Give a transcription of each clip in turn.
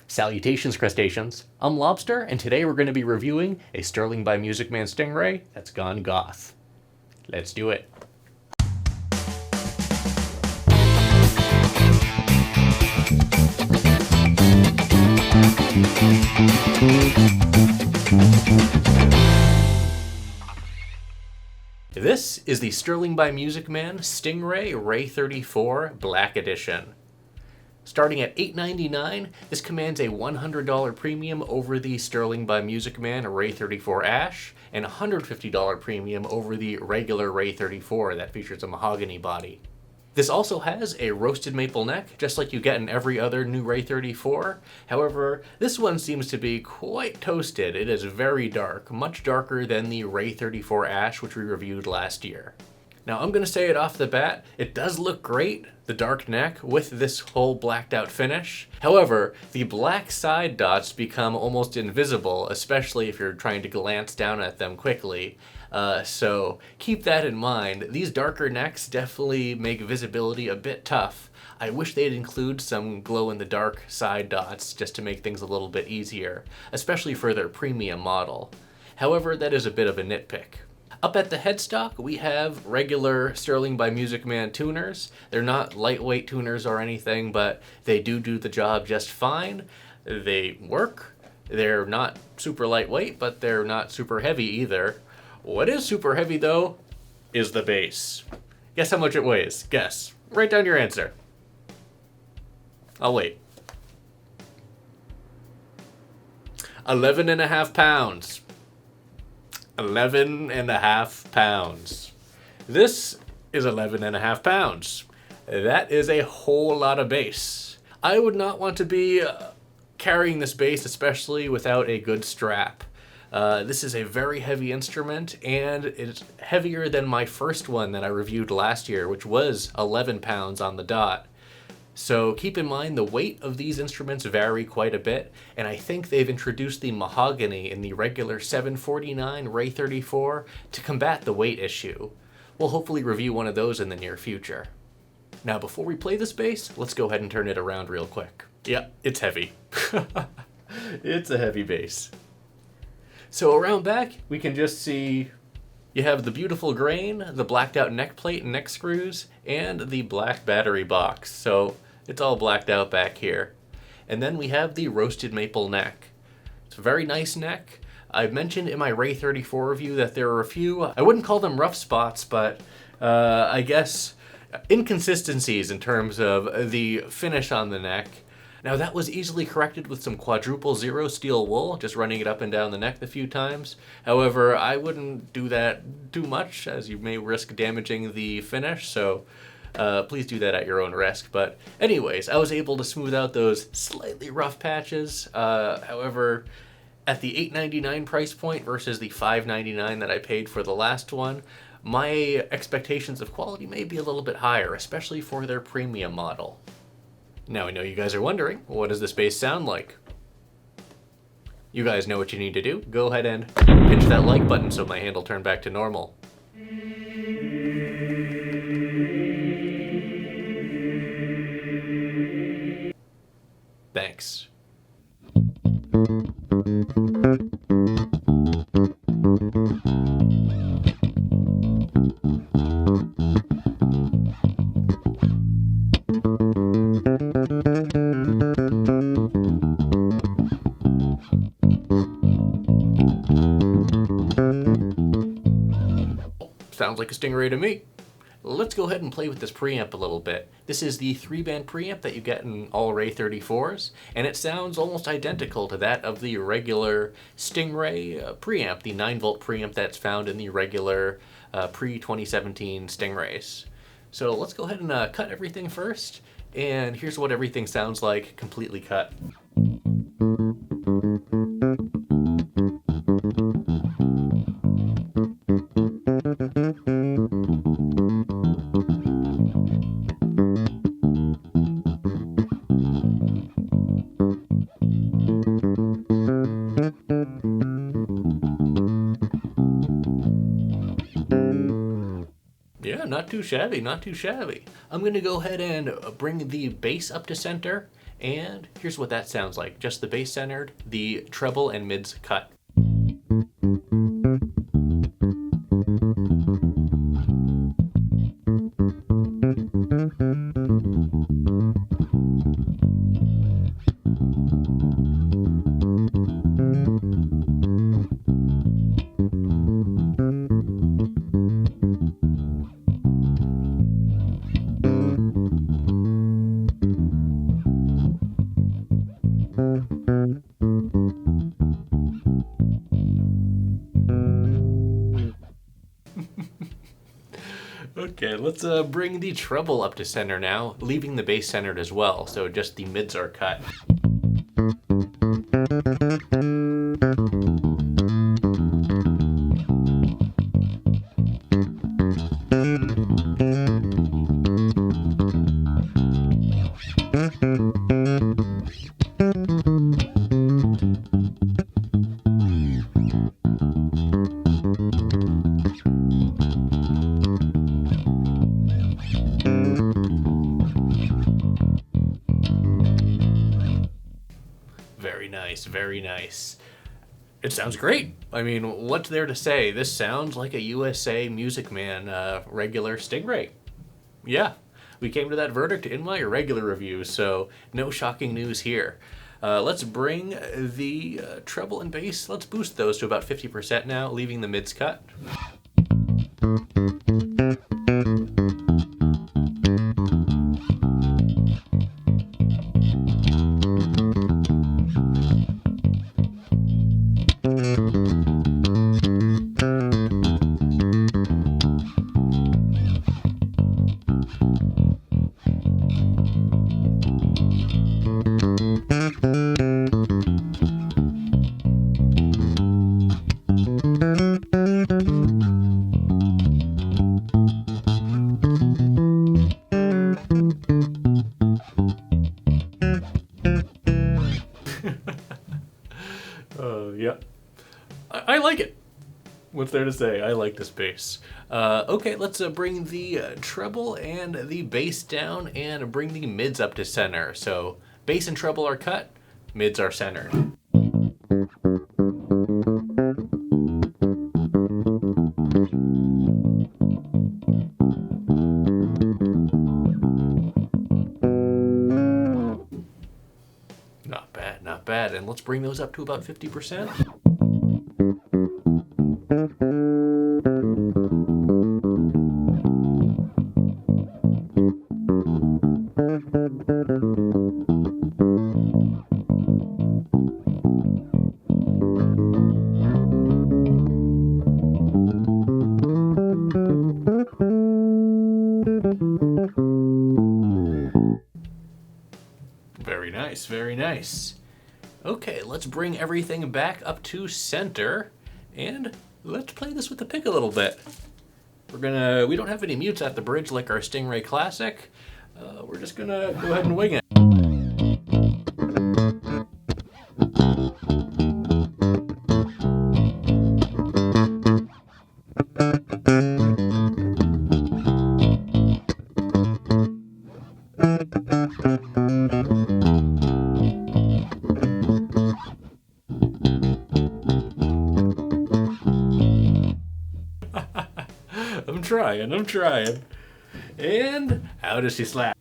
Salutations, crustaceans. I'm Lobster, and today we're going to be reviewing a Sterling by Music Man Stingray that's gone goth. Let's do it. This is the Sterling by Music Man Stingray Ray34 Black Edition. Starting at $8.99, this commands a $100 premium over the Sterling by Music Man Ray34 Ash and a $150 premium over the regular Ray34 that features a mahogany body. This also has a roasted maple neck, just like you get in every other new Ray34. However, this one seems to be quite toasted. It is very dark, much darker than the Ray34 Ash, which we reviewed last year. Now, I'm going to say it off the bat, it does look great, the dark neck, with this whole blacked out finish. However, the black side dots become almost invisible, especially if you're trying to glance down at them quickly. So keep that in mind. These darker necks definitely make visibility a bit tough. I wish they'd include some glow-in-the-dark side dots just to make things a little bit easier, especially for their premium model. However, that is a bit of a nitpick. Up at the headstock, we have regular Sterling by Music Man tuners. They're not lightweight tuners or anything, but they do the job just fine. They work. They're not super lightweight, but they're not super heavy either. What is super heavy, though, is the bass. Guess how much it weighs? Guess. Write down your answer. I'll wait. 11.5 pounds. 11.5 pounds. This is 11.5 pounds. That is a whole lot of bass. I would not want to be carrying this bass, especially without a good strap. This is a very heavy instrument, and it's heavier than my first one that I reviewed last year, which was 11 pounds on the dot. So keep in mind the weight of these instruments vary quite a bit, and I think they've introduced the mahogany in the regular 749 Ray34 to combat the weight issue. We'll hopefully review one of those in the near future. Now before we play this bass, let's go ahead and turn it around real quick. Yeah, it's heavy. It's a heavy bass. So around back, we can just see you have the beautiful grain, the blacked out neck plate and neck screws, and the black battery box. So it's all blacked out back here. And then we have the roasted maple neck. It's a very nice neck. I mentioned in my Ray34 review that there are a few, I wouldn't call them rough spots, but I guess inconsistencies in terms of the finish on the neck. Now that was easily corrected with some quadruple zero steel wool, just running it up and down the neck a few times. However, I wouldn't do that too much, as you may risk damaging the finish, so please do that at your own risk. But anyways, I was able to smooth out those slightly rough patches. However, at the $8.99 price point versus the $5.99 that I paid for the last one, my expectations of quality may be a little bit higher, especially for their premium model. Now I know you guys are wondering, what does this bass sound like? You guys know what you need to do. Go ahead and pinch that like button so my hand will turn back to normal. Thanks. Sounds like a Stingray to me. Let's go ahead and play with this preamp a little bit. This is the 3-band preamp that you get in all Ray34s, and it sounds almost identical to that of the regular Stingray preamp, the 9-volt preamp that's found in the regular pre-2017 Stingrays. So let's go ahead and cut everything first, and here's what everything sounds like completely cut. Not too shabby, not too shabby. I'm going to go ahead and bring the bass up to center And here's what that sounds like. Just the bass centered, the treble and mids cut. Okay, let's bring the treble up to center now, leaving the bass centered as well, so just the mids are cut. Very nice, very nice. It sounds great. I mean, what's there to say? This sounds like a USA Music Man regular Stingray. Yeah, we came to that verdict in my regular review, so no shocking news here. Let's bring the treble and bass, let's boost those to about 50% now, leaving the mids cut. Yeah. I like it. What's there to say? I like this bass. Okay, let's bring the treble and the bass down and bring the mids up to center. So bass and treble are cut, mids are centered. Not bad, not bad. And let's bring those up to about 50%. Very nice, very nice. Okay, let's bring everything back up to center and let's play this with the pick a little bit. We don't have any mutes at the bridge like our Stingray Classic. We're just gonna go ahead and wing it. I'm trying. And how does she slap?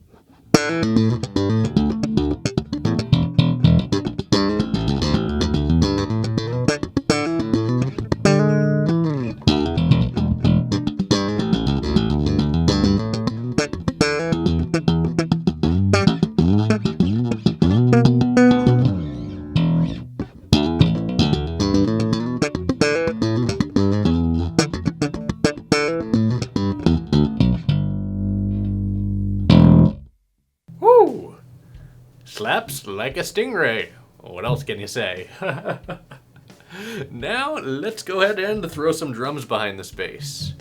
Slaps like a stingray. What else can you say? Now, let's go ahead and throw some drums behind this bass.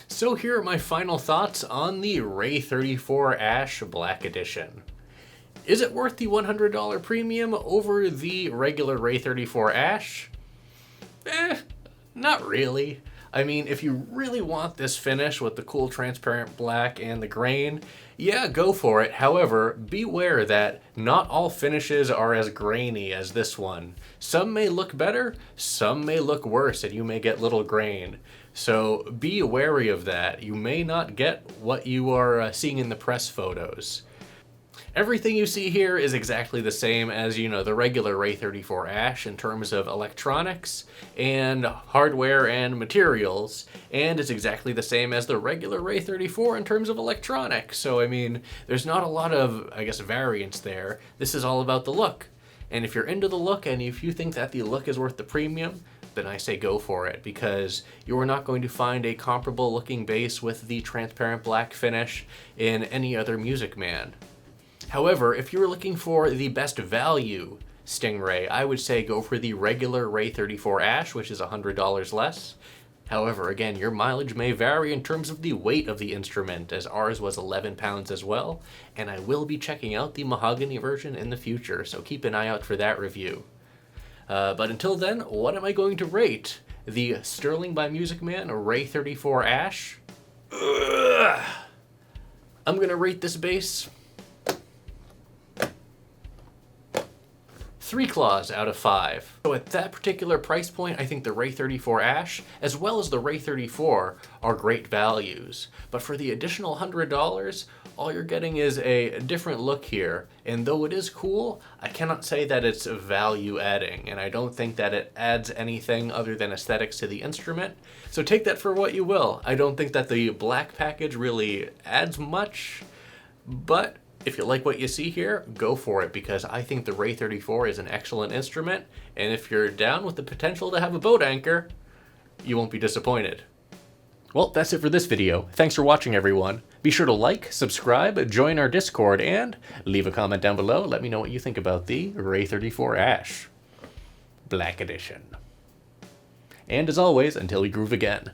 So here are my final thoughts on the Ray34 Ash Black Edition. Is it worth the $100 premium over the regular Ray34 Ash? Not really. I mean, if you really want this finish with the cool transparent black and the grain, yeah, go for it. However, beware that not all finishes are as grainy as this one. Some may look better, some may look worse, and you may get little grain. So be wary of that. You may not get what you are seeing in the press photos. Everything you see here is exactly the same as, the regular Ray34 Ash in terms of electronics and hardware and materials, and it's exactly the same as the regular Ray34 in terms of electronics. So, I mean, there's not a lot of, variance there. This is all about the look. And if you're into the look and if you think that the look is worth the premium, then I say go for it, because you are not going to find a comparable looking bass with the transparent black finish in any other Music Man. However, if you're looking for the best value Stingray, I would say go for the regular Ray34 Ash, which is $100 less. However, again, your mileage may vary in terms of the weight of the instrument, as ours was 11 pounds as well, and I will be checking out the mahogany version in the future, so keep an eye out for that review. But until then, what am I going to rate? The Sterling by Music Man Ray34 Ash? I'm going to rate this bass 3 claws out of 5. So at that particular price point, I think the Ray34 Ash, as well as the Ray34, are great values. But for the additional $100, all you're getting is a different look here. And though it is cool, I cannot say that it's value adding, and I don't think that it adds anything other than aesthetics to the instrument. So take that for what you will. I don't think that the black package really adds much, but if you like what you see here, go for it, because I think the Ray34 is an excellent instrument, and if you're down with the potential to have a boat anchor, you won't be disappointed. Well, that's it for this video. Thanks for watching, everyone. Be sure to like, subscribe, join our Discord, and leave a comment down below. Let me know what you think about the Ray34 Ash Black Edition. And as always, until we groove again.